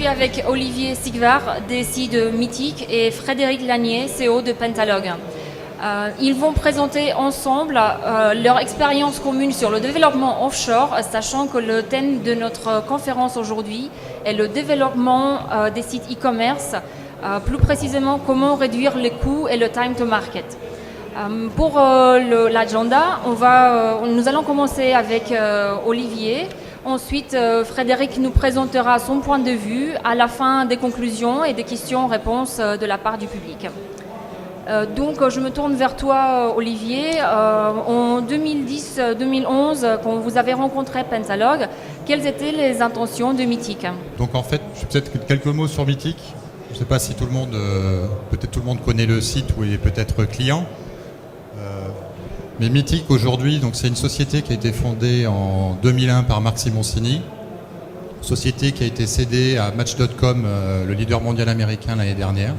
suis avec Olivier Sigvar, DSI de Mythic, et Frédéric Lanier, CEO de Pentalog. Ils vont présenter ensemble leur expérience commune sur le développement offshore, sachant que le thème de notre conférence aujourd'hui est le développement des sites e-commerce, plus précisément comment réduire les coûts et le time to market. Pour l'agenda, nous allons commencer avec Olivier. Ensuite, Frédéric nous présentera son point de vue à la fin des conclusions et des questions-réponses de la part du public. Donc, je me tourne vers toi, Olivier. En 2010-2011, quand vous avez rencontré Pentalog, quelles étaient les intentions de Mythic? Donc, en fait, peut-être quelques mots sur Mythic. Je ne sais pas si tout le monde, peut-être tout le monde connaît le site ou est peut-être client. Mais Mythic aujourd'hui, donc c'est une société qui a été fondée en 2001 par Marc Simoncini, société qui a été cédée à Match.com, le leader mondial américain l'année dernière.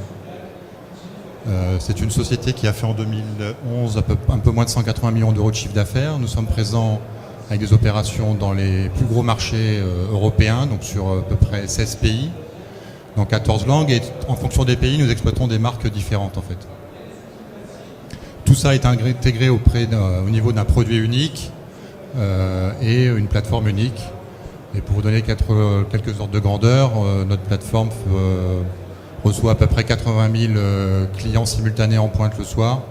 C'est une société qui a fait en 2011 un peu moins de 180 millions d'euros de chiffre d'affaires. Nous sommes présents avec des opérations dans les plus gros marchés européens, donc sur à peu près 16 pays, dans 14 langues, et en fonction des pays, nous exploitons des marques différentes en fait. Tout ça est intégré au niveau d'un produit unique et une plateforme unique. Et pour vous donner quelques ordres de grandeur, notre plateforme reçoit à peu près 80 000 clients simultanés en pointe le soir.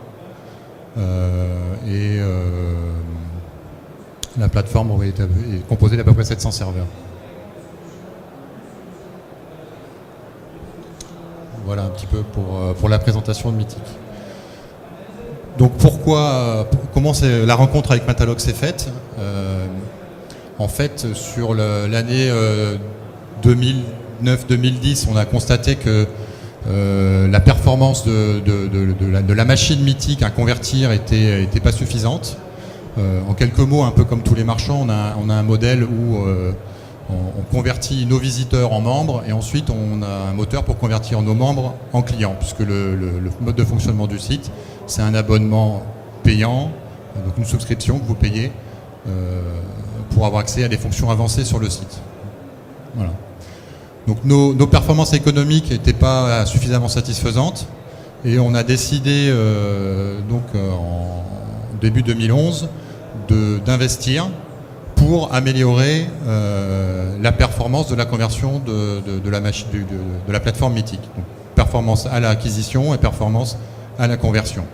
La plateforme est composée d'à peu près 700 serveurs. Voilà un petit peu pour la présentation de Mythic. Donc comment la rencontre avec Pentalog s'est faite? En fait, sur l'année 2009-2010, on a constaté que la performance de la machine Mythic à convertir était pas suffisante. En quelques mots, un peu comme tous les marchands, on a un modèle où on convertit nos visiteurs en membres et ensuite on a un moteur pour convertir nos membres en clients, puisque le mode de fonctionnement du site, c'est un abonnement payant, donc une souscription que vous payez pour avoir accès à des fonctions avancées sur le site. Voilà. Donc nos performances économiques n'étaient pas suffisamment satisfaisantes et on a décidé en début 2011 d'investir pour améliorer la performance de la conversion de la plateforme Mythic. Donc, performance à l'acquisition et performance à la conversion.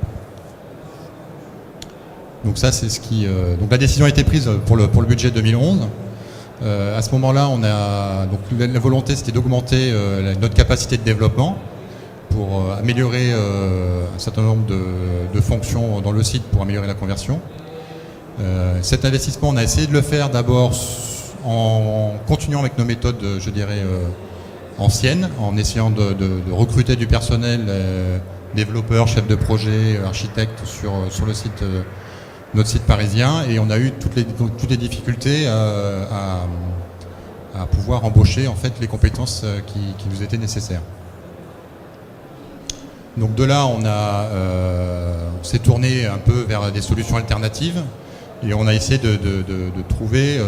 Donc ça, c'est donc la décision a été prise pour le budget 2011. À ce moment-là, la volonté, c'était d'augmenter notre capacité de développement pour améliorer un certain nombre de fonctions dans le site pour améliorer la conversion. Cet investissement, on a essayé de le faire d'abord en continuant avec nos méthodes, je dirais, anciennes, en essayant de recruter du personnel, développeurs, chefs de projet, architectes sur notre site parisien, et on a eu toutes les difficultés à pouvoir embaucher en fait les compétences qui nous étaient nécessaires. Donc de là, on s'est tourné un peu vers des solutions alternatives et on a essayé de trouver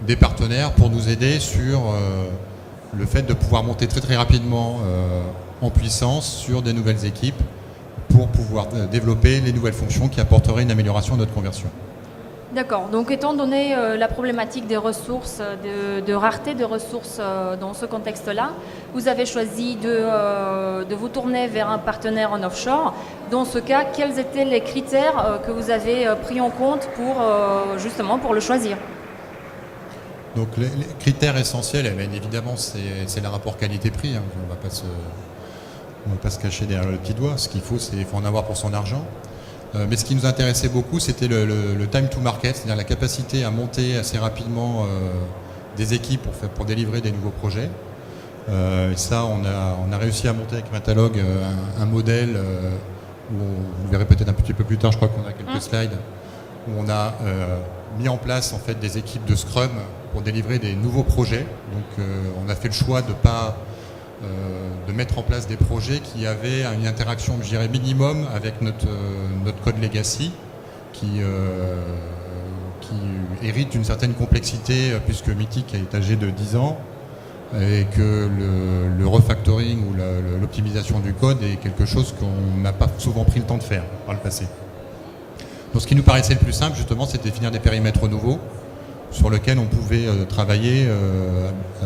des partenaires pour nous aider sur le fait de pouvoir monter très très rapidement en puissance sur des nouvelles équipes pour pouvoir développer les nouvelles fonctions qui apporteraient une amélioration de notre conversion. D'accord. Donc, étant donné la problématique des ressources, de rareté de ressources dans ce contexte-là, vous avez choisi de vous tourner vers un partenaire en offshore. Dans ce cas, quels étaient les critères que vous avez pris en compte justement pour le choisir? Donc, les critères essentiels, bien évidemment, c'est le rapport qualité-prix. Hein. On ne va pas se cacher derrière le petit doigt. Ce qu'il faut, il faut en avoir pour son argent. Mais ce qui nous intéressait beaucoup, c'était le time to market, c'est-à-dire la capacité à monter assez rapidement des équipes pour délivrer des nouveaux projets. Et ça, on a réussi à monter avec Pentalog un modèle où vous verrez peut-être un petit peu plus tard, je crois qu'on a quelques slides, où on a mis en place en fait des équipes de Scrum pour délivrer des nouveaux projets. Donc on a fait le choix de mettre en place des projets qui avaient une interaction, je dirais, minimum avec notre code legacy qui hérite d'une certaine complexité puisque Mythic est âgé de 10 ans et que le refactoring ou l'optimisation du code est quelque chose qu'on n'a pas souvent pris le temps de faire par le passé. Donc ce qui nous paraissait le plus simple justement, c'était de définir des périmètres nouveaux sur lesquels on pouvait travailler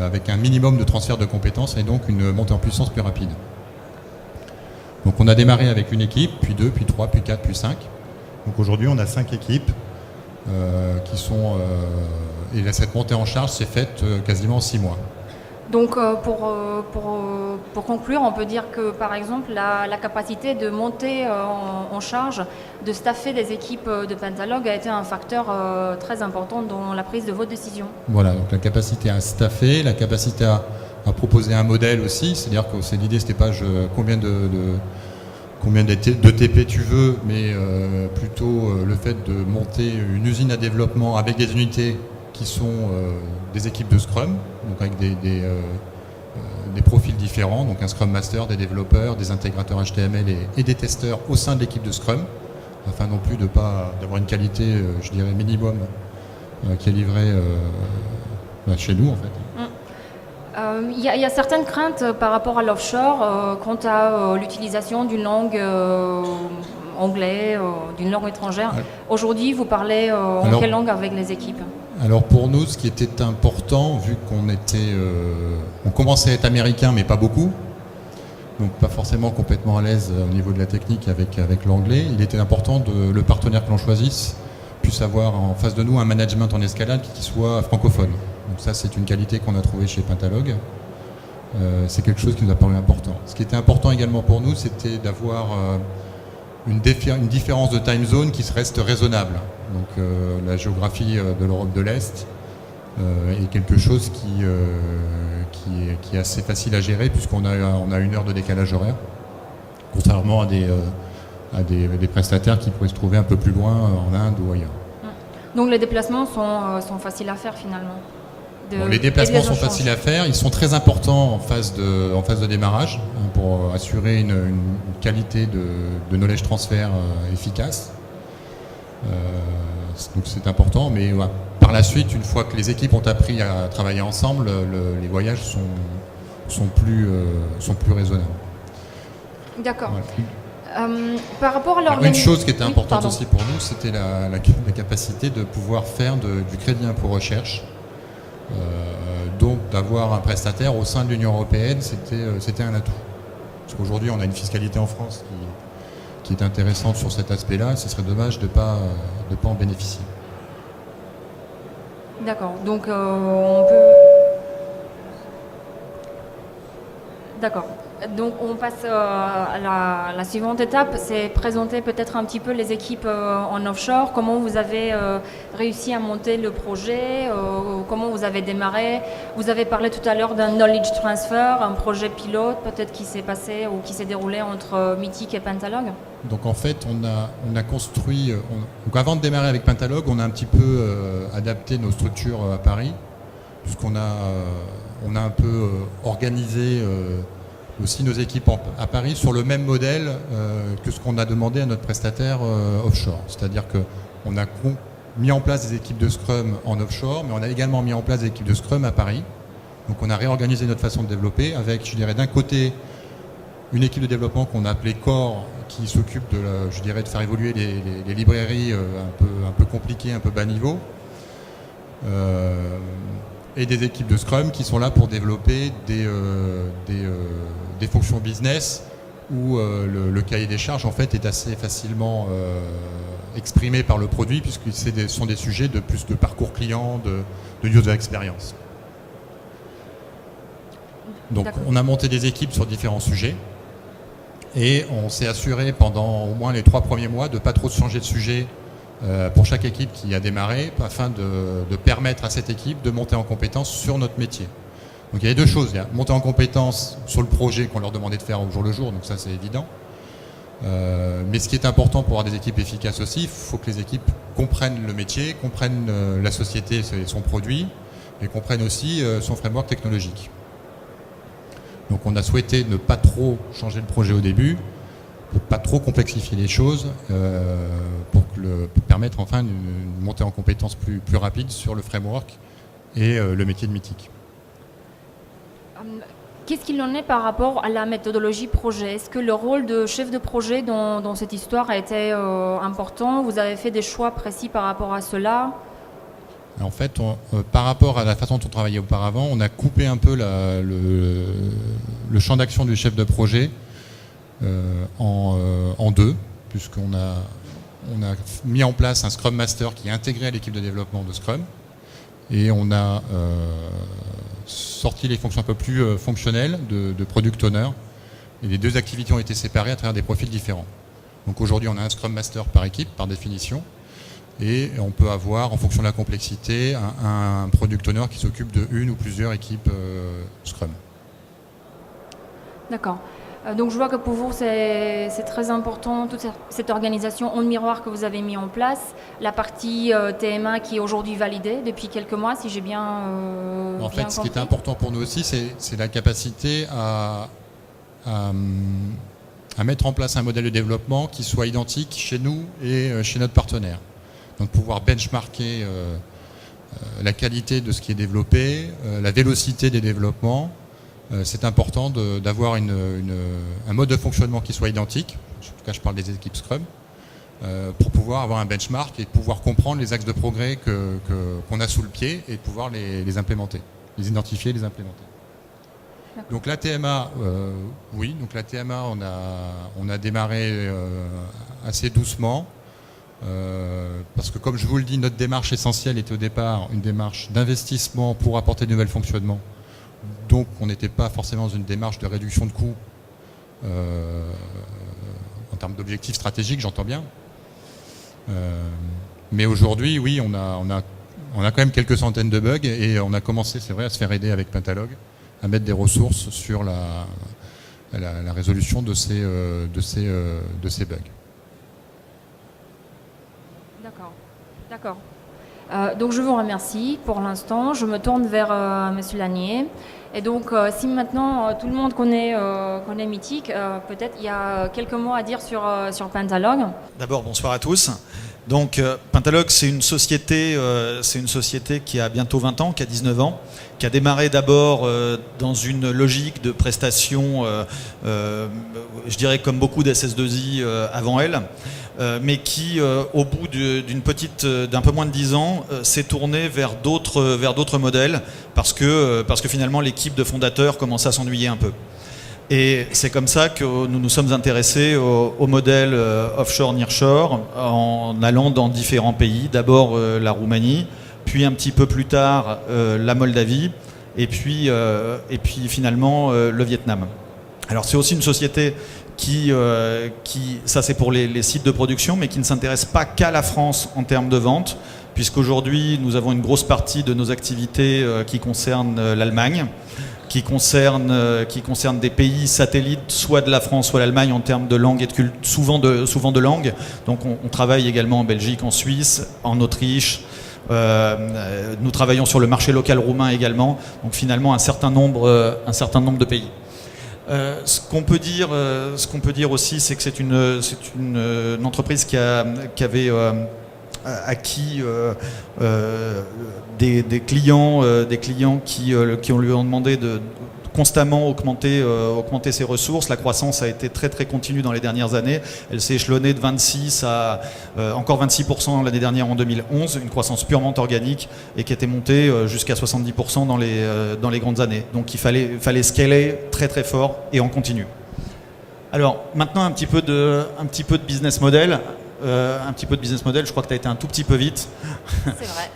avec un minimum de transfert de compétences et donc une montée en puissance plus rapide. Donc on a démarré avec une équipe, puis 2, puis 3, puis 4, puis 5. Donc aujourd'hui on a 5 équipes qui sont... et cette montée en charge s'est faite quasiment en 6 mois. Donc pour conclure, on peut dire que par exemple la capacité de monter en charge, de staffer des équipes de Pentalog a été un facteur très important dans la prise de vos décisions. Voilà, donc la capacité à staffer, la capacité à proposer un modèle aussi, c'est-à-dire que l'idée c'était pas combien de TP tu veux, mais plutôt le fait de monter une usine à développement avec des unités qui sont des équipes de Scrum, donc avec des profils différents, donc un Scrum Master, des développeurs, des intégrateurs HTML et des testeurs au sein de l'équipe de Scrum, afin non plus d'avoir une qualité, je dirais, minimum qui est livrée chez nous en fait. Il y a certaines craintes par rapport à l'offshore quant à l'utilisation d'une langue anglais, d'une langue étrangère. Ouais. Aujourd'hui, vous parlez en quelle langue avec les équipes ? Alors pour nous, ce qui était important, vu on commençait à être américain, mais pas beaucoup, donc pas forcément complètement à l'aise au niveau de la technique avec l'anglais, il était important que le partenaire que l'on choisisse puisse avoir en face de nous un management en escalade qui soit francophone. Donc ça, c'est une qualité qu'on a trouvée chez Pentalog. C'est quelque chose qui nous a paru important. Ce qui était important également pour nous, c'était d'avoir une différence de time zone qui reste raisonnable. Donc la géographie de l'Europe de l'Est est quelque chose qui est assez facile à gérer puisqu'on a 1 heure de décalage horaire, contrairement à des prestataires qui pourraient se trouver un peu plus loin en Inde ou ailleurs. Donc les déplacements sont faciles à faire finalement. Les déplacements sont faciles à faire, ils sont très importants en phase de démarrage pour assurer une qualité de knowledge transfer efficace. Donc c'est important, mais par la suite, une fois que les équipes ont appris à travailler ensemble, les voyages sont plus raisonnables. D'accord. Voilà. Par rapport à une chose qui était importante aussi pour nous, c'était la capacité de pouvoir faire du crédit impôt recherche. Donc d'avoir un prestataire au sein de l'Union européenne, c'était un atout. Parce qu'aujourd'hui, on a une fiscalité en France qui est intéressante sur cet aspect-là. Ce serait dommage de ne pas en bénéficier. D'accord. Donc on peut... D'accord. Donc on passe à la suivante étape, c'est présenter peut-être un petit peu les équipes en offshore, comment vous avez réussi à monter le projet, comment vous avez démarré. Vous avez parlé tout à l'heure d'un knowledge transfer, un projet pilote peut-être qui s'est passé ou qui s'est déroulé entre Mythic et Pentalog. Donc en fait on a construit, donc avant de démarrer avec Pentalog, on a un petit peu adapté nos structures à Paris, puisqu'on a un peu organisé aussi nos équipes à Paris sur le même modèle que ce qu'on a demandé à notre prestataire offshore. C'est-à-dire qu'on a mis en place des équipes de Scrum en offshore, mais on a également mis en place des équipes de Scrum à Paris. Donc on a réorganisé notre façon de développer avec, je dirais, d'un côté une équipe de développement qu'on a appelée Core, qui s'occupe de faire évoluer les librairies un peu compliquées, un peu bas niveau. Et des équipes de Scrum qui sont là pour développer des fonctions business où le cahier des charges en fait est assez facilement exprimé par le produit, puisque ce sont des sujets de plus de parcours client, de user experience. Donc on a monté des équipes sur différents sujets et on s'est assuré pendant au moins les 3 premiers mois de ne pas trop changer de sujet pour chaque équipe qui a démarré, afin de permettre à cette équipe de monter en compétence sur notre métier. Donc il y a 2 choses, il y a monter en compétence sur le projet qu'on leur demandait de faire au jour le jour, donc ça c'est évident. Mais ce qui est important pour avoir des équipes efficaces aussi, il faut que les équipes comprennent le métier, comprennent la société et son produit, et comprennent aussi son framework technologique. Donc on a souhaité ne pas trop changer le projet au début, pour ne pas trop complexifier les choses, pour permettre enfin une montée en compétence plus rapide sur le framework et le métier de Mythic. Qu'est-ce qu'il en est par rapport à la méthodologie projet? Est-ce que le rôle de chef de projet dans cette histoire a été important? Vous avez fait des choix précis par rapport à cela? En fait, par rapport à la façon dont on travaillait auparavant, on a coupé un peu le champ d'action du chef de projet en deux, puisqu'on a mis en place un Scrum Master qui est intégré à l'équipe de développement de Scrum, et on a sorti les fonctions un peu plus fonctionnelles de Product Owner, et les deux activités ont été séparées à travers des profils différents. Donc aujourd'hui, on a un Scrum Master par équipe, par définition, et on peut avoir, en fonction de la complexité, un Product Owner qui s'occupe de une ou plusieurs équipes Scrum. D'accord. Donc je vois que pour vous, c'est très important, toute cette organisation en miroir que vous avez mis en place, la partie TMA qui est aujourd'hui validée depuis quelques mois, si j'ai bien En fait, ce qui compris. est important pour nous aussi, c'est la capacité à mettre en place un modèle de développement qui soit identique chez nous et chez notre partenaire. Donc pouvoir benchmarker la qualité de ce qui est développé, la vélocité des développements. C'est important d'avoir un mode de fonctionnement qui soit identique, en tout cas je parle des équipes Scrum, pour pouvoir avoir un benchmark et pouvoir comprendre les axes de progrès qu'on a sous le pied et de pouvoir les implémenter, les identifier et les implémenter. Donc la TMA, oui, donc la TMA on a démarré assez doucement. Parce que comme je vous le dis, notre démarche essentielle était au départ une démarche d'investissement pour apporter de nouveaux fonctionnements. Donc on n'était pas forcément dans une démarche de réduction de coûts en termes d'objectifs stratégiques, j'entends bien. Mais aujourd'hui, oui, on a quand même quelques centaines de bugs et on a commencé, c'est vrai, à se faire aider avec Pentalog, à mettre des ressources sur la résolution de ces bugs. D'accord. Donc je vous remercie pour l'instant. Je me tourne vers Monsieur Lanier. Et donc si maintenant tout le monde connaît Mythic, peut-être il y a quelques mots à dire sur Pentalog. D'abord, bonsoir à tous. Donc Pentalog, c'est une société qui a bientôt 20 ans, qui a 19 ans, qui a démarré d'abord dans une logique de prestation, je dirais comme beaucoup d'SS2I avant elle, mais qui, au bout d'un peu moins de 10 ans, s'est tournée vers d'autres modèles, parce que finalement l'équipe de fondateurs commençait à s'ennuyer un peu. Et c'est comme ça que nous nous sommes intéressés au modèle offshore, nearshore, en allant dans différents pays. D'abord la Roumanie, puis un petit peu plus tard la Moldavie, et puis finalement le Vietnam. Alors c'est aussi une société qui ça c'est pour les sites de production, mais qui ne s'intéresse pas qu'à la France en termes de vente, puisqu'aujourd'hui nous avons une grosse partie de nos activités qui concernent l'Allemagne, qui concerne des pays satellites, soit de la France, soit l'Allemagne, en termes de langue et de souvent de langue. Donc on travaille également en Belgique, en Suisse, en Autriche. Nous travaillons sur le marché local roumain également. Donc finalement un certain nombre de pays. Ce qu'on peut dire aussi, c'est que c'est une entreprise qui avait acquis des clients qui lui ont demandé de constamment augmenter ses ressources. La croissance a été très très continue dans les dernières années. Elle s'est échelonnée de 26 à encore 26% l'année dernière en 2011, une croissance purement organique et qui était montée jusqu'à 70% dans les grandes années. Donc il fallait scaler très très fort et en continu. Alors maintenant un petit peu de business model. Je crois que tu as été un tout petit peu vite. C'est vrai.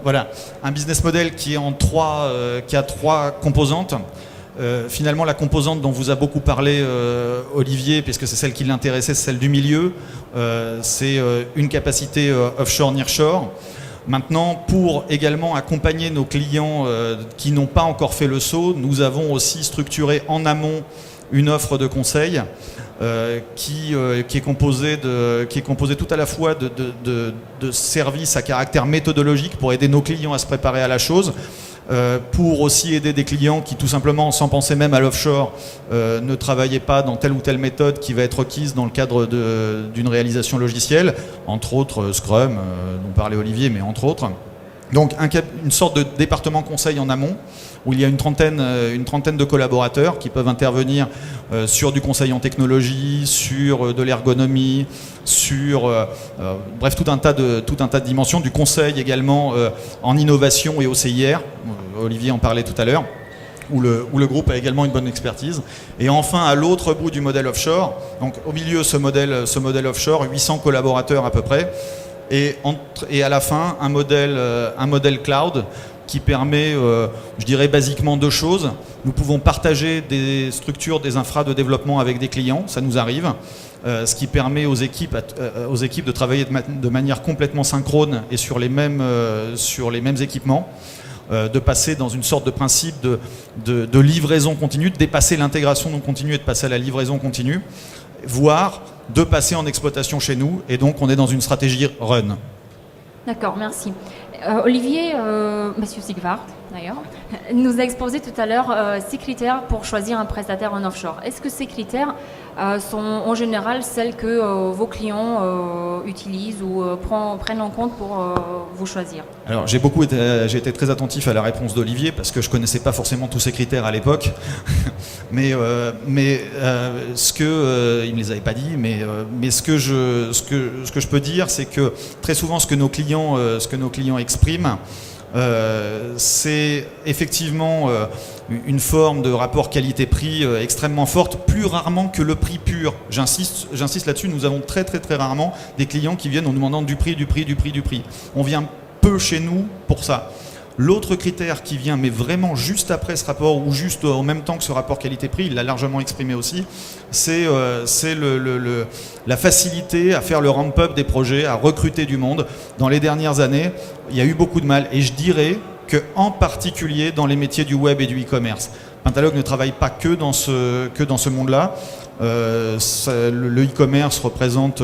Voilà. Un business model qui a trois composantes. Finalement, la composante dont vous a beaucoup parlé Olivier, puisque c'est celle qui l'intéressait, c'est celle du milieu. C'est une capacité offshore, nearshore. Maintenant, pour également accompagner nos clients qui n'ont pas encore fait le saut, nous avons aussi structuré en amont une offre de conseil qui est composée tout à la fois de services à caractère méthodologique pour aider nos clients à se préparer à la chose, pour aussi aider des clients qui tout simplement, sans penser même à l'offshore, ne travaillaient pas dans telle ou telle méthode qui va être requise dans le cadre d'une réalisation logicielle, entre autres Scrum, dont parlait Olivier, mais entre autres. Donc une sorte de département conseil en amont, où il y a une trentaine de collaborateurs qui peuvent intervenir sur du conseil en technologie, sur de l'ergonomie, sur bref tout un tas de dimensions, du conseil également en innovation et au CIR, Olivier en parlait tout à l'heure, où le groupe a également une bonne expertise. Et enfin, à l'autre bout du modèle offshore, donc au milieu ce modèle offshore, 800 collaborateurs à peu près, et à la fin un modèle cloud qui permet, je dirais basiquement deux choses. Nous pouvons partager des structures, des infras de développement avec des clients, ça nous arrive, ce qui permet aux équipes de travailler de manière complètement synchrone et sur les mêmes équipements, de passer dans une sorte de principe de livraison continue, de dépasser l'intégration non continue et de passer à la livraison continue, voire de passer en exploitation chez nous, et donc on est dans une stratégie run. D'accord, merci. Olivier, monsieur Sigvart d'ailleurs, nous a exposé tout à l'heure 6 critères pour choisir un prestataire en offshore. Est-ce que ces critères sont en général celles que vos clients utilisent ou prennent en compte pour vous choisir? Alors j'ai été très attentif à la réponse d'Olivier parce que je connaissais pas forcément tous ces critères à l'époque, mais ce que il me les avait pas dit, mais ce que je peux dire, c'est que très souvent ce que nos clients expriment, c'est effectivement une forme de rapport qualité-prix extrêmement forte, plus rarement que le prix pur. J'insiste là-dessus, nous avons très rarement des clients qui viennent en nous demandant du prix. On vient peu chez nous pour ça. L'autre critère qui vient, mais vraiment juste après ce rapport, ou juste en même temps que ce rapport qualité-prix, il l'a largement exprimé aussi, c'est la facilité à faire le ramp-up des projets, à recruter du monde. Dans les dernières années, il y a eu beaucoup de mal, et je dirais qu'en particulier dans les métiers du web et du e-commerce. Pentalog ne travaille pas que dans ce monde-là. Le e-commerce représente,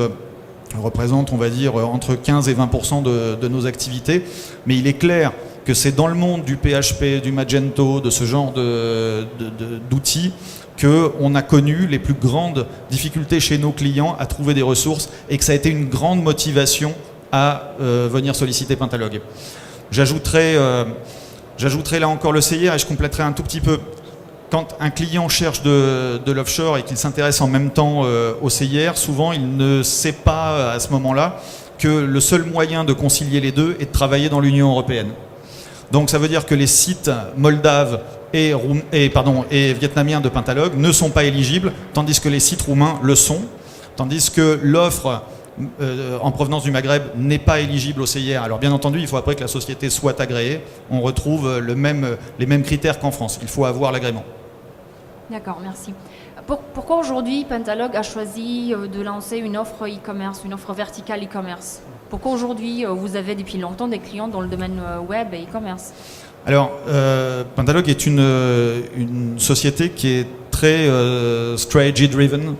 on va dire, entre 15 et 20% de nos activités, mais il est clair que c'est dans le monde du PHP, du Magento, de ce genre d'outils qu'on a connu les plus grandes difficultés chez nos clients à trouver des ressources, et que ça a été une grande motivation à venir solliciter Pentalog. J'ajouterai là encore le CIR, et je compléterai un tout petit peu. Quand un client cherche de l'offshore et qu'il s'intéresse en même temps au CIR, souvent il ne sait pas à ce moment-là que le seul moyen de concilier les deux est de travailler dans l'Union européenne. Donc ça veut dire que les sites moldaves et vietnamiens de Pentalog ne sont pas éligibles, tandis que les sites roumains le sont, tandis que l'offre en provenance du Maghreb n'est pas éligible au CIR. Alors bien entendu, il faut après que la société soit agréée. On retrouve les mêmes critères qu'en France. Il faut avoir l'agrément. D'accord, merci. Pourquoi aujourd'hui Pentalog a choisi de lancer une offre e-commerce, une offre verticale e-commerce? Pourquoi aujourd'hui vous avez depuis longtemps des clients dans le domaine web et e-commerce? Alors, Pentalog est une société qui est très strategy driven,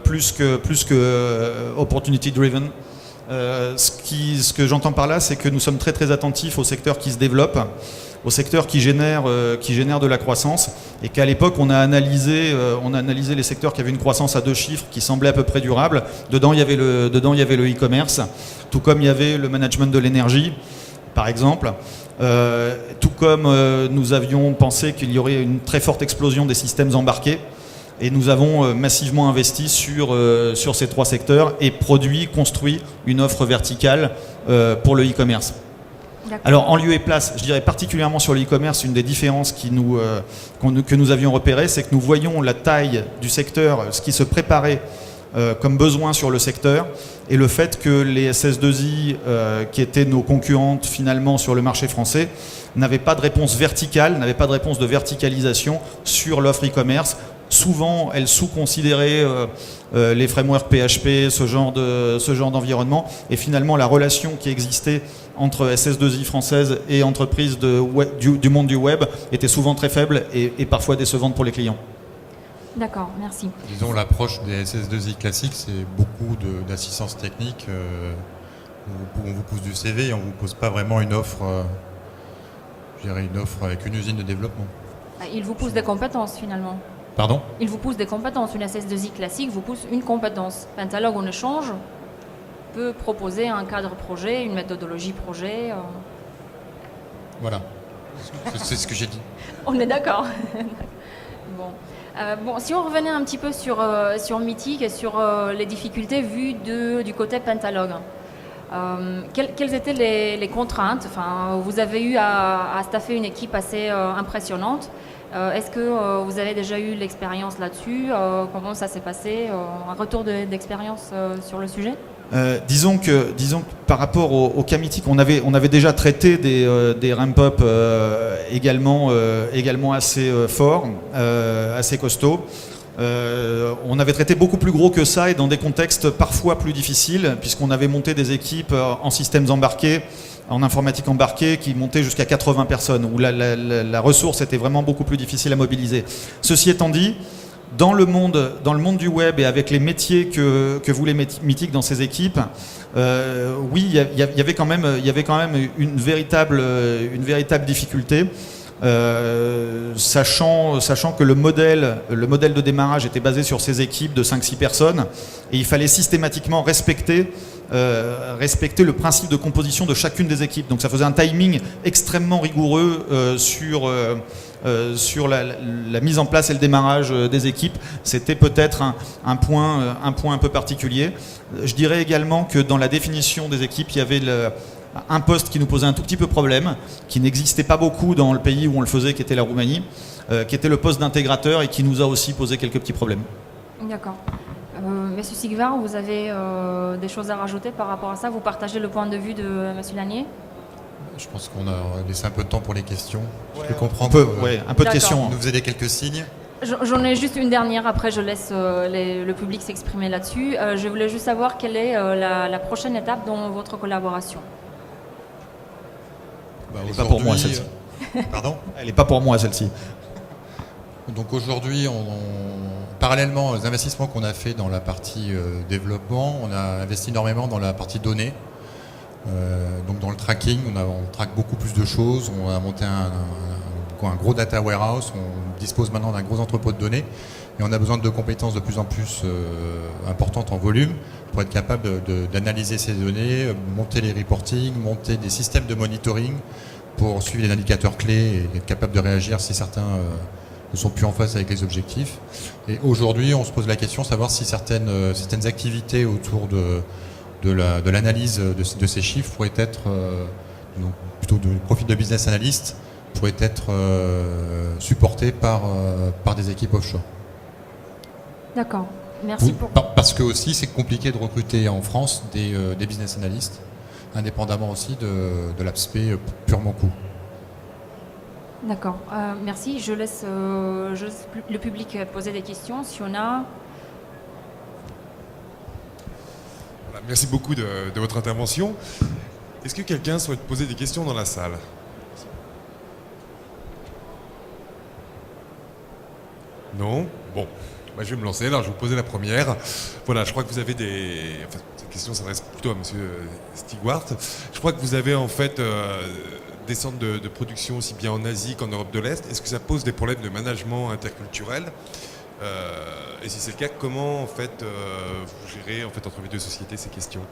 plus que opportunity driven. Ce que j'entends par là, c'est que nous sommes très attentifs au secteur qui se développe, au secteur qui génère de la croissance, et qu'à l'époque on a analysé les secteurs qui avaient une croissance à 2 chiffres qui semblait à peu près durable. Dedans il y avait le e-commerce, tout comme il y avait le management de l'énergie, par exemple. Tout comme nous avions pensé qu'il y aurait une très forte explosion des systèmes embarqués, et nous avons massivement investi sur ces 3 secteurs et construit une offre verticale pour le e-commerce. Alors en lieu et place, je dirais particulièrement sur le e-commerce, une des différences que nous avions repérées, c'est que nous voyons la taille du secteur, ce qui se préparait comme besoin sur le secteur, et le fait que les SS2I, qui étaient nos concurrentes finalement sur le marché français, n'avaient pas de réponse verticale, n'avaient pas de réponse de verticalisation sur l'offre e-commerce. Souvent, elles sous-considéraient les frameworks PHP, ce genre d'environnement, et finalement la relation qui existait entre SS2I françaises et entreprises du monde du web était souvent très faible et parfois décevante pour les clients. D'accord, merci. Disons, l'approche des SS2I classiques, c'est beaucoup d'assistance technique. On vous pousse du CV et on ne vous pose pas vraiment une offre, une offre avec une usine de développement. Il vous pousse des compétences finalement. Pardon ? Il vous pousse des compétences. Une SS2I classique vous pousse une compétence. Pentalog, en échange, peut proposer un cadre projet, une méthodologie projet. Voilà. C'est ce que j'ai dit. On est d'accord. Bon, si on revenait un petit peu sur Mythic et sur les difficultés vues du côté Pentalog. Quelles étaient les contraintes? Enfin, vous avez eu à staffer une équipe assez impressionnante. Est-ce que vous avez déjà eu l'expérience là-dessus? Comment ça s'est passé? Un retour d'expérience sur le sujet? Disons que par rapport au cas Mythic, on avait déjà traité des ramp-up également assez forts, assez costauds. On avait traité beaucoup plus gros que ça et dans des contextes parfois plus difficiles, puisqu'on avait monté des équipes en systèmes embarqués, en informatique embarquée, qui montaient jusqu'à 80 personnes, où la ressource était vraiment beaucoup plus difficile à mobiliser. Ceci étant dit, dans le monde du web et avec les métiers que voulait Mythic dans ses équipes, oui, il y avait quand même une véritable difficulté. Sachant que le modèle de démarrage était basé sur ces équipes de 5-6 personnes et il fallait systématiquement respecter le principe de composition de chacune des équipes. Donc ça faisait un timing extrêmement rigoureux sur la mise en place et le démarrage des équipes. C'était peut-être un point un peu particulier. Je dirais également que dans la définition des équipes, il y avait un poste qui nous posait un tout petit peu problème, qui n'existait pas beaucoup dans le pays où on le faisait, qui était la Roumanie, qui était le poste d'intégrateur et qui nous a aussi posé quelques petits problèmes. D'accord. Monsieur Sigvar, vous avez des choses à rajouter par rapport à ça? Vous partagez le point de vue de Monsieur Lanier? Je pense qu'on a laissé un peu de temps pour les questions. Je peux Un comprendre. peu de questions. Vous nous avez quelques signes. J'en ai juste une dernière, après je laisse le public s'exprimer là-dessus. Je voulais juste savoir quelle est la prochaine étape dans votre collaboration. Elle n'est pas pour moi celle-ci. Pardon? Elle n'est pas pour moi celle-ci. Donc aujourd'hui, parallèlement aux investissements qu'on a fait dans la partie développement, on a investi énormément dans la partie données. Donc dans le tracking, on traque beaucoup plus de choses. On a monté un gros data warehouse. On dispose maintenant d'un gros entrepôt de données. Et on a besoin de compétences de plus en plus importantes en volume pour être capable d'analyser ces données, monter les reporting, monter des systèmes de monitoring pour suivre les indicateurs clés et être capable de réagir si certains ne sont plus en phase avec les objectifs. Et aujourd'hui, on se pose la question de savoir si certaines activités autour de l'analyse de ces chiffres pourraient être, donc plutôt de profil de business analyst, pourraient être supportées par des équipes offshore. D'accord. Merci pour... Parce que aussi c'est compliqué de recruter en France des business analysts, indépendamment aussi de l'aspect purement coût. D'accord. Merci. Je laisse le public poser des questions. Si on a... Voilà, merci beaucoup de votre intervention. Est-ce que quelqu'un souhaite poser des questions dans la salle? Non? Bon. Je vais me lancer, alors je vais vous poser la première. Voilà, je crois que vous avez cette question s'adresse plutôt à Monsieur Stigwart. Je crois que vous avez en fait des centres de production aussi bien en Asie qu'en Europe de l'Est. Est-ce que ça pose des problèmes de management interculturel? Et si c'est le cas, comment en fait vous gérez en fait entre les deux sociétés ces questions?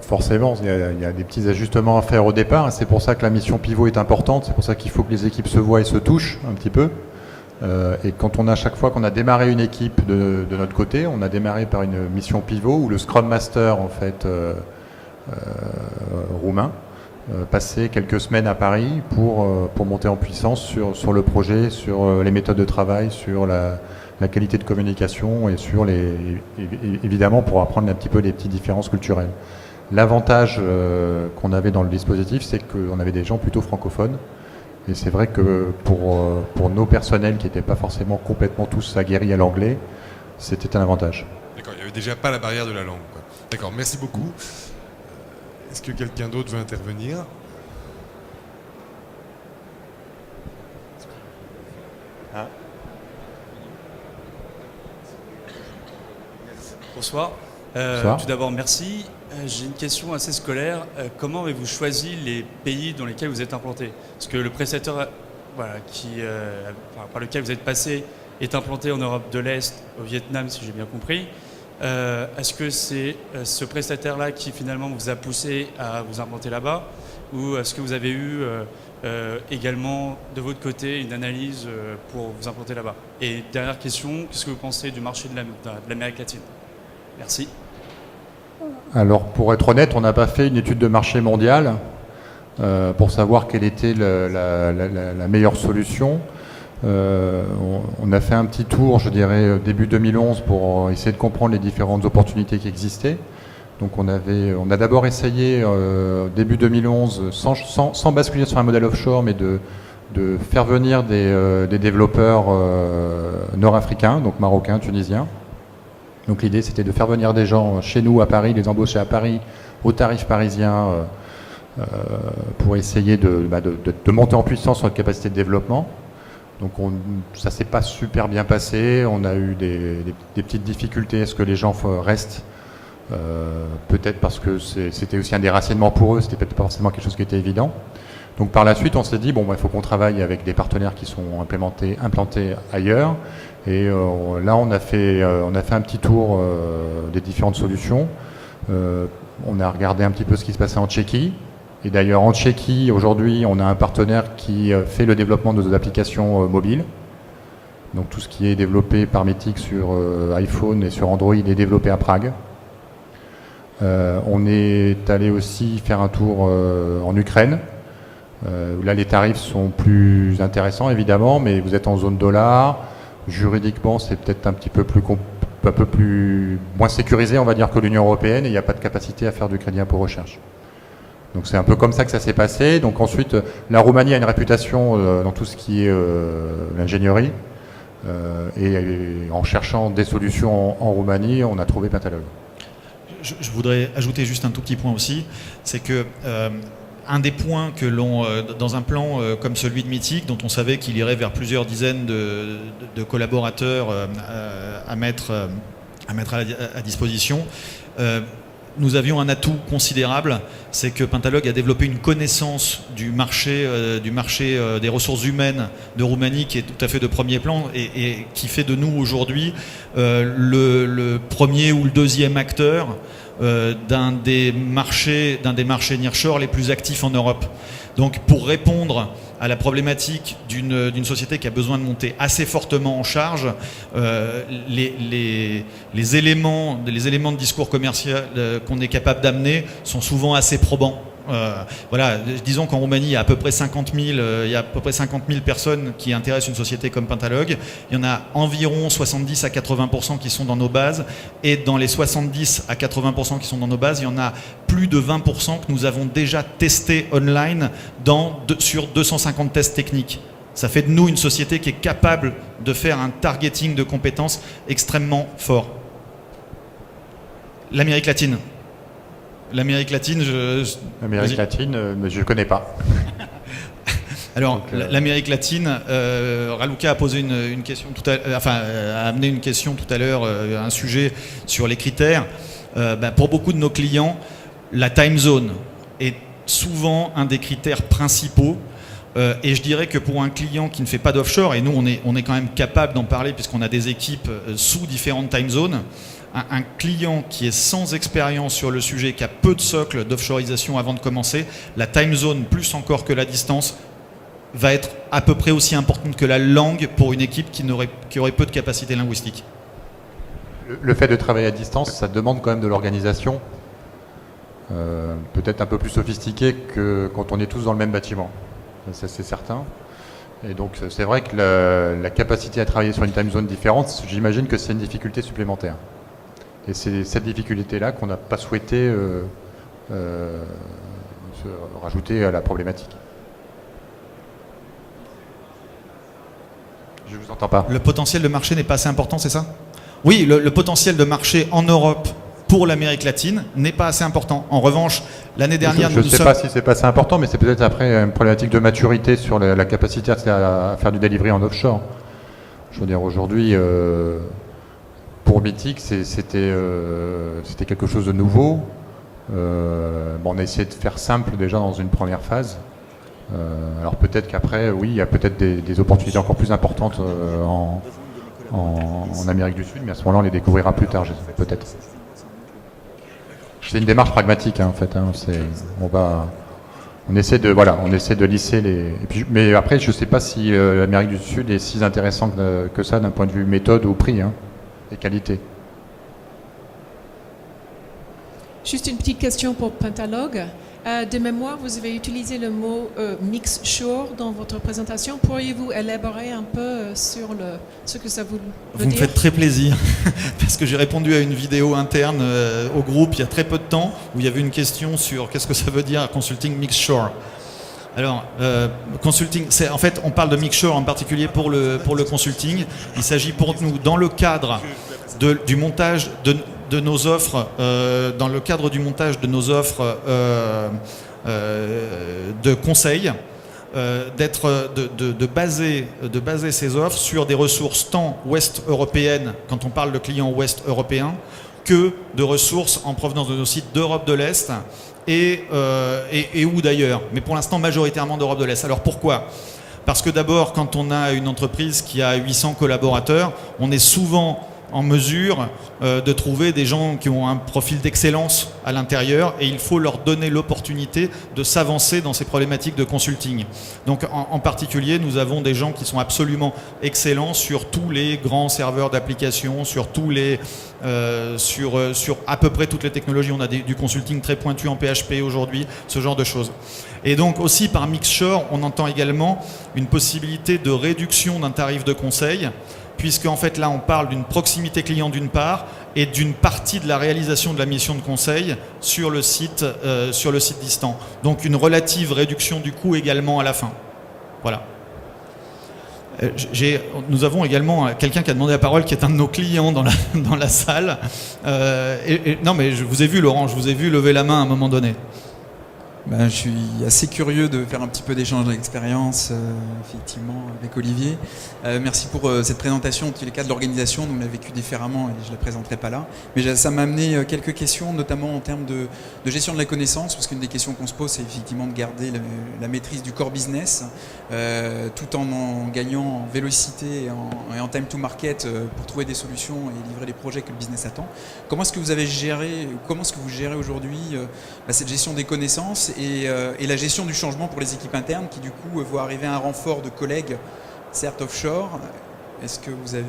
Forcément, il y a des petits ajustements à faire au départ. C'est pour ça que la mission pivot est importante. C'est pour ça qu'il faut que les équipes se voient et se touchent un petit peu. Et chaque fois qu'on a démarré une équipe de notre côté, on a démarré par une mission pivot où le Scrum Master en fait roumain passait quelques semaines à Paris pour monter en puissance sur le projet, sur les méthodes de travail, sur la qualité de communication et sur évidemment pour apprendre un petit peu les petites différences culturelles. L'avantage qu'on avait dans le dispositif, c'est qu'on avait des gens plutôt francophones. Et c'est vrai que pour nos personnels qui n'étaient pas forcément complètement tous aguerris à l'anglais, c'était un avantage. D'accord, il n'y avait déjà pas la barrière de la langue, quoi. D'accord, merci beaucoup. Est-ce que quelqu'un d'autre veut intervenir? Bonsoir. Bonsoir. Tout d'abord, merci. J'ai une question assez scolaire. Comment avez-vous choisi les pays dans lesquels vous êtes implanté? Parce que le prestataire par lequel vous êtes passé est implanté en Europe de l'Est, au Vietnam, si j'ai bien compris. Est-ce que c'est ce prestataire-là qui finalement vous a poussé à vous implanter là-bas, ou est-ce que vous avez eu également de votre côté une analyse pour vous implanter là-bas? Et dernière question, qu'est-ce que vous pensez du marché de l'Amérique latine? Merci. Alors, pour être honnête, on n'a pas fait une étude de marché mondiale pour savoir quelle était la meilleure solution. On a fait un petit tour, je dirais, début 2011 pour essayer de comprendre les différentes opportunités qui existaient. Donc on a d'abord essayé début 2011, sans basculer sur un modèle offshore, mais de faire venir des développeurs nord-africains, donc marocains, tunisiens. Donc l'idée c'était de faire venir des gens chez nous à Paris, les embaucher à Paris au tarif parisien pour essayer de monter en puissance sur notre capacité de développement. Donc ça ne s'est pas super bien passé, on a eu des petites difficultés à ce que les gens restent, peut-être parce que c'était aussi un déracinement pour eux, c'était peut-être pas forcément quelque chose qui était évident. Donc par la suite on s'est dit, il faut qu'on travaille avec des partenaires qui sont implantés ailleurs. Et là on a fait un petit tour des différentes solutions. On a regardé un petit peu ce qui se passait en Tchéquie. Et d'ailleurs en Tchéquie, aujourd'hui, on a un partenaire qui fait le développement de nos applications mobiles. Donc tout ce qui est développé par Mythic sur iPhone et sur Android est développé à Prague. On est allé aussi faire un tour en Ukraine. Là les tarifs sont plus intéressants évidemment, mais vous êtes en zone dollar. Juridiquement, c'est peut-être un peu plus moins sécurisé, on va dire, que l'Union européenne, et il n'y a pas de capacité à faire du crédit impôt recherche. Donc c'est un peu comme ça que ça s'est passé. Donc ensuite, la Roumanie a une réputation dans tout ce qui est l'ingénierie, et en cherchant des solutions en Roumanie, on a trouvé Pentalog. Je voudrais ajouter juste un tout petit point aussi, c'est que un des points que dans un plan comme celui de Mythic, dont on savait qu'il irait vers plusieurs dizaines de collaborateurs à mettre à disposition, nous avions un atout considérable, c'est que Pentalog a développé une connaissance du marché des ressources humaines de Roumanie qui est tout à fait de premier plan et qui fait de nous aujourd'hui le premier ou le deuxième acteur d'un des marchés nearshore les plus actifs en Europe. Donc pour répondre à la problématique d'une société qui a besoin de monter assez fortement en charge, les éléments de discours commercial qu'on est capable d'amener sont souvent assez probants. Voilà, disons qu'en Roumanie, il y a à peu près 50 000 personnes qui intéressent une société comme Pentalog. Il y en a environ 70 à 80% qui sont dans nos bases. Et dans les 70 à 80% qui sont dans nos bases, il y en a plus de 20% que nous avons déjà testé online sur 250 tests techniques. Ça fait de nous une société qui est capable de faire un targeting de compétences extrêmement fort. L'Amérique latine. L'Amérique latine, je ne connais pas. Alors, l'Amérique latine, Raluca a posé une question a amené une question tout à l'heure, un sujet sur les critères. Pour beaucoup de nos clients, la time zone est souvent un des critères principaux. Et je dirais que pour un client qui ne fait pas d'offshore, et nous on est quand même capable d'en parler puisqu'on a des équipes sous différentes time zones, un client qui est sans expérience sur le sujet, qui a peu de socle d'offshoreisation avant de commencer, la time zone plus encore que la distance va être à peu près aussi importante que la langue pour une équipe qui aurait peu de capacité linguistique. Le fait de travailler à distance, ça demande quand même de l'organisation, peut-être un peu plus sophistiquée que quand on est tous dans le même bâtiment. Ça, c'est certain. Et donc c'est vrai que la capacité à travailler sur une time zone différente, j'imagine que c'est une difficulté supplémentaire. Et c'est cette difficulté-là qu'on n'a pas souhaité rajouter à la problématique. Je ne vous entends pas. Le potentiel de marché n'est pas assez important, c'est ça? Oui, le potentiel de marché en Europe pour l'Amérique latine n'est pas assez important. En revanche, l'année dernière, je ne sais pas si c'est pas assez important, mais c'est peut-être après une problématique de maturité sur la capacité à faire du delivery en offshore. Je veux dire, aujourd'hui, pour Mythic, c'était quelque chose de nouveau. On a essayé de faire simple déjà dans une première phase. Alors peut-être qu'après, oui, il y a peut-être des opportunités encore plus importantes en Amérique du Sud, mais à ce moment-là, on les découvrira plus tard, peut-être. C'est une démarche pragmatique, hein, en fait. Hein, on essaie de lisser les. Et puis, mais après, je ne sais pas si l'Amérique du Sud est si intéressant que ça d'un point de vue méthode ou prix, hein, et qualité. Juste une petite question pour Pentalog. De mémoire, vous avez utilisé le mot mix sure dans votre présentation. Pourriez-vous élaborer un peu sur ce que ça veut dire? Vous me faites très plaisir, parce que j'ai répondu à une vidéo interne au groupe il y a très peu de temps, où il y avait une question sur qu'est-ce que ça veut dire consulting mix sure. Alors, consulting, en fait, on parle de mix sure en particulier pour le consulting. Il s'agit pour nous, dans le cadre du montage de nos offres, de conseil, de baser ces offres sur des ressources tant ouest européennes, quand on parle de clients ouest européens, que de ressources en provenance de nos sites d'Europe de l'Est et ou d'ailleurs, mais pour l'instant majoritairement d'Europe de l'Est. Alors pourquoi ? Parce que d'abord, quand on a une entreprise qui a 800 collaborateurs, on est souvent en mesure de trouver des gens qui ont un profil d'excellence à l'intérieur, et il faut leur donner l'opportunité de s'avancer dans ces problématiques de consulting. Donc en particulier, nous avons des gens qui sont absolument excellents sur tous les grands serveurs d'applications, sur à peu près toutes les technologies. On a du consulting très pointu en PHP aujourd'hui, ce genre de choses. Et donc aussi par mixture, on entend également une possibilité de réduction d'un tarif de conseil, puisque en fait là on parle d'une proximité client d'une part et d'une partie de la réalisation de la mission de conseil sur le site distant. Donc une relative réduction du coût également à la fin. Voilà. Nous avons également quelqu'un qui a demandé la parole, qui est un de nos clients dans la salle. Non mais je vous ai vu, Laurent, je vous ai vu lever la main à un moment donné. Ben, je suis assez curieux de faire un petit peu d'échange d'expérience, effectivement, avec Olivier. Merci pour cette présentation. En tous les cas, de l'organisation, nous on l'a vécu différemment et je ne la présenterai pas là. Mais ça m'a amené quelques questions, notamment en termes de gestion de la connaissance, parce qu'une des questions qu'on se pose, c'est effectivement de garder la maîtrise du core business, tout en gagnant en vélocité et en time to market pour trouver des solutions et livrer les projets que le business attend. Comment est-ce que vous gérez aujourd'hui cette gestion des connaissances et la gestion du changement pour les équipes internes qui du coup voient arriver un renfort de collègues, certes offshore? Est-ce que vous avez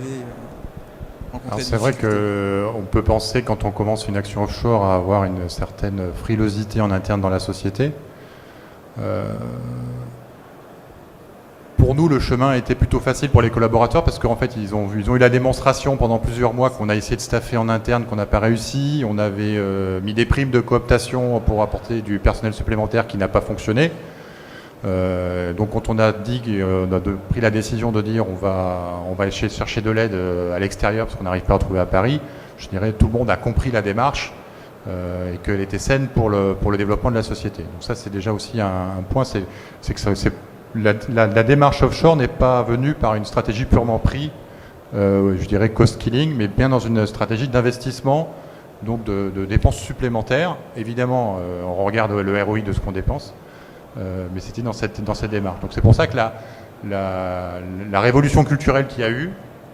rencontré? C'est vrai qu'on peut penser quand on commence une action offshore à avoir une certaine frilosité en interne dans la société. Pour nous, le chemin a été plutôt facile pour les collaborateurs parce qu'en fait, ils ont eu la démonstration pendant plusieurs mois qu'on a essayé de staffer en interne, qu'on n'a pas réussi. On avait mis des primes de cooptation pour apporter du personnel supplémentaire qui n'a pas fonctionné. Donc quand on a pris la décision de dire on va essayer de chercher de l'aide à l'extérieur parce qu'on n'arrive pas à trouver à Paris, je dirais tout le monde a compris la démarche et qu'elle était saine pour le développement de la société. Donc ça, c'est déjà aussi un point, c'est que la démarche offshore n'est pas venue par une stratégie purement prix, je dirais cost killing, mais bien dans une stratégie d'investissement, donc de dépenses supplémentaires. Évidemment, on regarde le ROI de ce qu'on dépense, mais c'était dans cette démarche. Donc c'est pour ça que la révolution culturelle qu'il y a eu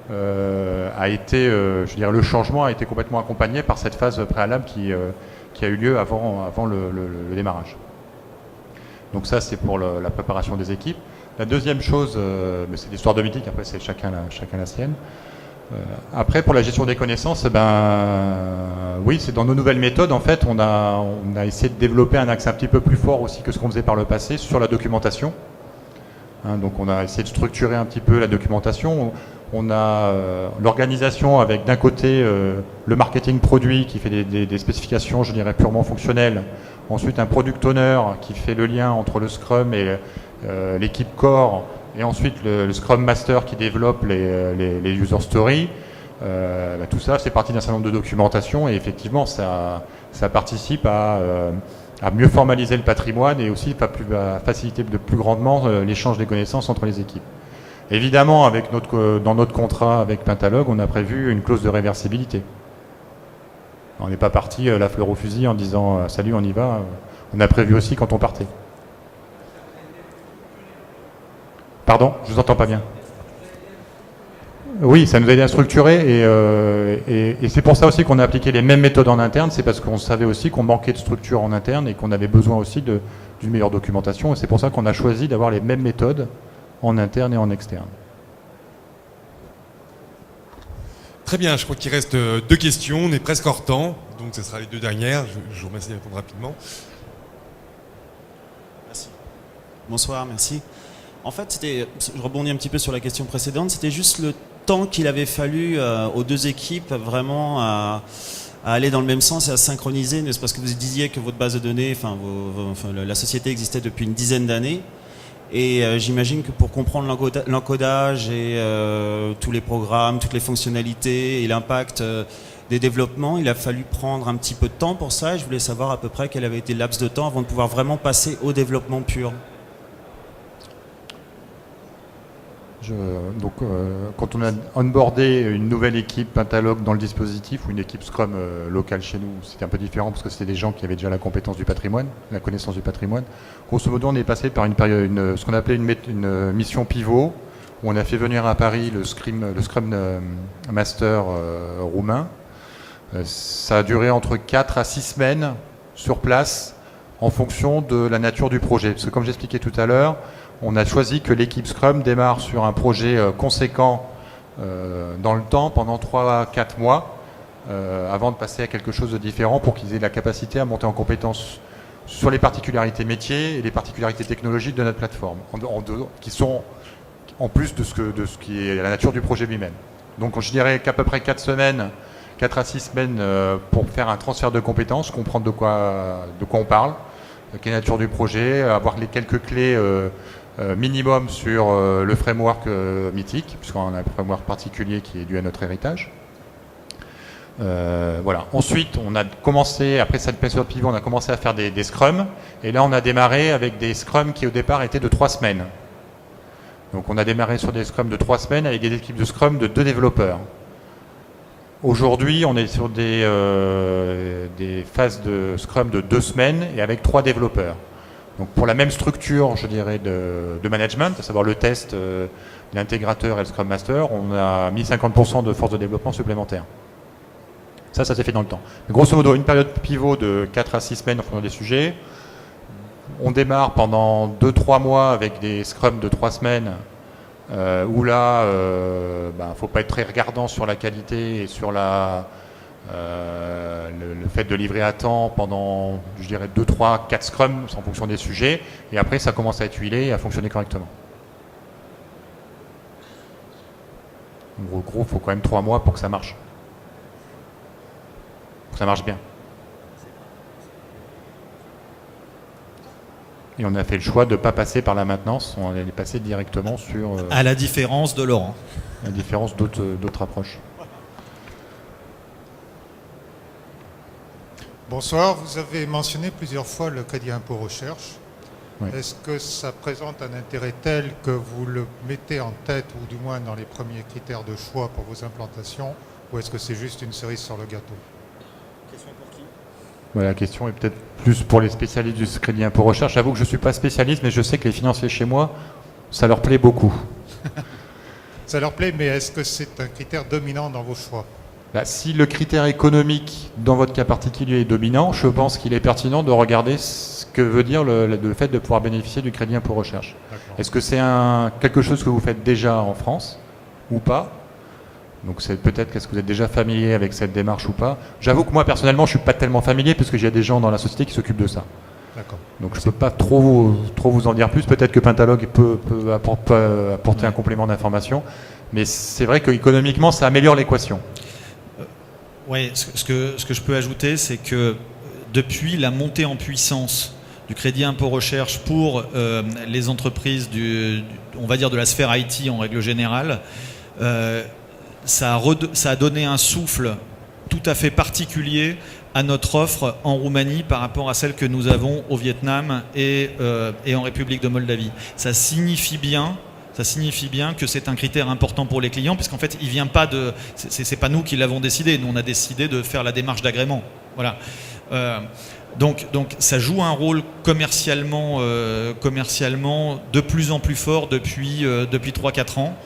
a été, je dirais, le changement a été complètement accompagné par cette phase préalable qui a eu lieu avant le démarrage. Donc ça, c'est pour la préparation des équipes. La deuxième chose, mais c'est l'histoire de Mythique, après c'est chacun la sienne. Après, pour la gestion des connaissances, oui, c'est dans nos nouvelles méthodes, en fait, on a essayé de développer un axe un petit peu plus fort aussi que ce qu'on faisait par le passé sur la documentation. Donc on a essayé de structurer un petit peu la documentation. On a l'organisation avec d'un côté le marketing produit qui fait des spécifications, je dirais, purement fonctionnelles. Ensuite, un product owner qui fait le lien entre le Scrum et l'équipe Core. Et ensuite, le Scrum Master qui développe les user stories. Tout ça, c'est parti d'un certain nombre de documentation. Et effectivement, ça participe à mieux formaliser le patrimoine et aussi à faciliter de plus grandement l'échange des connaissances entre les équipes. Évidemment, dans notre contrat avec Pentalog, on a prévu une clause de réversibilité. On n'est pas parti la fleur au fusil en disant salut, on y va. On a prévu aussi quand on partait. Pardon, je vous entends pas bien. Oui, ça nous a aidé à structurer et c'est pour ça aussi qu'on a appliqué les mêmes méthodes en interne, c'est parce qu'on savait aussi qu'on manquait de structure en interne et qu'on avait besoin aussi d'une meilleure documentation et c'est pour ça qu'on a choisi d'avoir les mêmes méthodes en interne et en externe. Très bien, je crois qu'il reste 2 questions, on est presque hors temps, donc ce sera les 2 dernières, je vous remercie de répondre rapidement. Merci. Bonsoir, merci. En fait, je rebondis un petit peu sur la question précédente, c'était juste le temps qu'il avait fallu aux 2 équipes vraiment à aller dans le même sens et à synchroniser, n'est-ce parce que vous disiez que votre base de données, la société existait depuis une dizaine d'années. Et j'imagine que pour comprendre l'encodage et tous les programmes, toutes les fonctionnalités et l'impact des développements, il a fallu prendre un petit peu de temps pour ça. Et je voulais savoir à peu près quel avait été le laps de temps avant de pouvoir vraiment passer au développement pur. Quand on a onboardé une nouvelle équipe Pentalog dans le dispositif ou une équipe Scrum locale chez nous, c'était un peu différent parce que c'était des gens qui avaient déjà la compétence du patrimoine, la connaissance du patrimoine. Grosso modo, on est passé par une période, ce qu'on appelait une mission pivot, où on a fait venir à Paris le Scrum Master roumain. Ça a duré entre 4 à 6 semaines sur place en fonction de la nature du projet. Parce que comme j'expliquais tout à l'heure, on a choisi que l'équipe Scrum démarre sur un projet conséquent dans le temps pendant 3 à 4 mois avant de passer à quelque chose de différent pour qu'ils aient la capacité à monter en compétence sur les particularités métiers et les particularités technologiques de notre plateforme, qui sont en plus de ce qui est la nature du projet lui-même. Donc je dirais qu'à peu près 4 à 6 semaines pour faire un transfert de compétences, comprendre de quoi on parle, quelle est la nature du projet, avoir les quelques clés minimum sur le framework mythique, puisqu'on a un framework particulier qui est dû à notre héritage. Voilà. Ensuite, on a commencé, après cette période pivot, on a commencé à faire des scrums, et là on a démarré avec des scrums qui au départ étaient de 3 semaines. Donc on a démarré sur des scrums de 3 semaines avec des équipes de scrum de 2 développeurs. Aujourd'hui, on est sur des phases de scrum de 2 semaines et avec 3 développeurs. Donc pour la même structure, je dirais, de management, à savoir le test, l'intégrateur et le Scrum Master, on a mis 50% de force de développement supplémentaire. Ça s'est fait dans le temps. Mais grosso modo, une période pivot de 4 à 6 semaines en fonction des sujets. On démarre pendant 2-3 mois avec des scrums de 3 semaines, où là, faut pas être très regardant sur la qualité et sur le fait de livrer à temps pendant, je dirais, 2, 3, 4 scrums en fonction des sujets, et après ça commence à être huilé et à fonctionner correctement. En gros, il faut quand même 3 mois pour que ça marche. Pour que ça marche bien. Et on a fait le choix de ne pas passer par la maintenance, on allait passer directement sur... À la différence de Laurent. À la différence d'autres approches. Bonsoir, vous avez mentionné plusieurs fois le crédit impôt recherche. Oui. Est-ce que ça présente un intérêt tel que vous le mettez en tête ou du moins dans les premiers critères de choix pour vos implantations, ou est-ce que c'est juste une cerise sur le gâteau? Question pour qui? La question est peut-être plus pour les spécialistes du crédit impôt recherche. J'avoue que je ne suis pas spécialiste, mais je sais que les financiers chez moi, ça leur plaît beaucoup. Ça leur plaît, mais est-ce que c'est un critère dominant dans vos choix? Si le critère économique, dans votre cas particulier, est dominant, je pense qu'il est pertinent de regarder ce que veut dire le fait de pouvoir bénéficier du crédit impôt recherche. Est-ce que c'est quelque chose que vous faites déjà en France ou pas? Donc c'est peut-être qu'est-ce que vous êtes déjà familier avec cette démarche ou pas. J'avoue que moi personnellement je ne suis pas tellement familier parce que j'ai des gens dans la société qui s'occupent de ça. Donc je ne peux pas trop vous en dire plus. Peut-être que Pentalog peut apporter un complément d'information. Mais c'est vrai qu'économiquement ça améliore l'équation. Oui, ce que je peux ajouter, c'est que depuis la montée en puissance du crédit impôt recherche pour les entreprises on va dire de la sphère IT en règle générale, ça a donné un souffle tout à fait particulier à notre offre en Roumanie par rapport à celle que nous avons au Vietnam et en République de Moldavie. Ça signifie bien que c'est un critère important pour les clients, puisqu'en fait, il vient pas c'est pas nous qui l'avons décidé. Nous, on a décidé de faire la démarche d'agrément. Voilà. Donc, ça joue un rôle commercialement de plus en plus fort depuis 3-4 ans.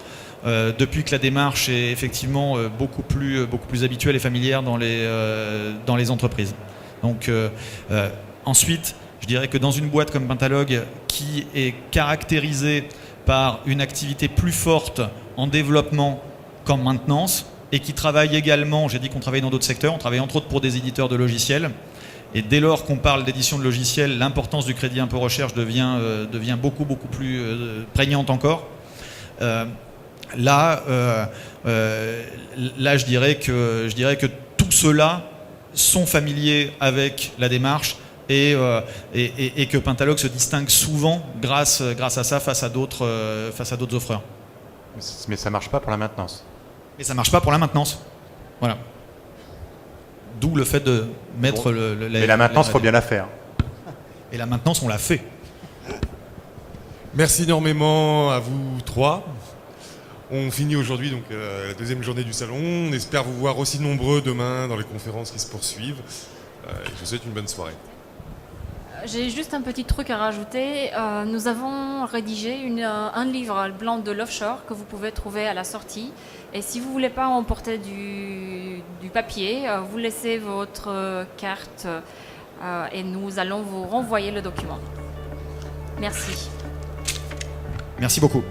depuis que la démarche est effectivement beaucoup plus habituelle et familière dans les entreprises. Donc ensuite, je dirais que dans une boîte comme Pentalog, qui est caractérisée par une activité plus forte en développement qu'en maintenance, et qui travaille également, j'ai dit qu'on travaille dans d'autres secteurs, on travaille entre autres pour des éditeurs de logiciels, et dès lors qu'on parle d'édition de logiciels, l'importance du crédit impôt recherche devient beaucoup plus prégnante encore. Là, je dirais que tous ceux-là sont familiers avec la démarche et que Pentalog se distingue souvent grâce à ça face à d'autres offreurs. Mais ça ne marche pas pour la maintenance. Mais ça ne marche pas pour la maintenance. Voilà. D'où le fait de mettre Mais la maintenance, il faut bien la faire. Et la maintenance, on l'a fait. Merci énormément à vous trois. On finit aujourd'hui donc la deuxième journée du salon. On espère vous voir aussi nombreux demain dans les conférences qui se poursuivent. Je vous souhaite une bonne soirée. J'ai juste un petit truc à rajouter. Nous avons rédigé un livre blanc de l'offshore que vous pouvez trouver à la sortie. Et si vous ne voulez pas emporter du papier, vous laissez votre carte et nous allons vous renvoyer le document. Merci. Merci beaucoup.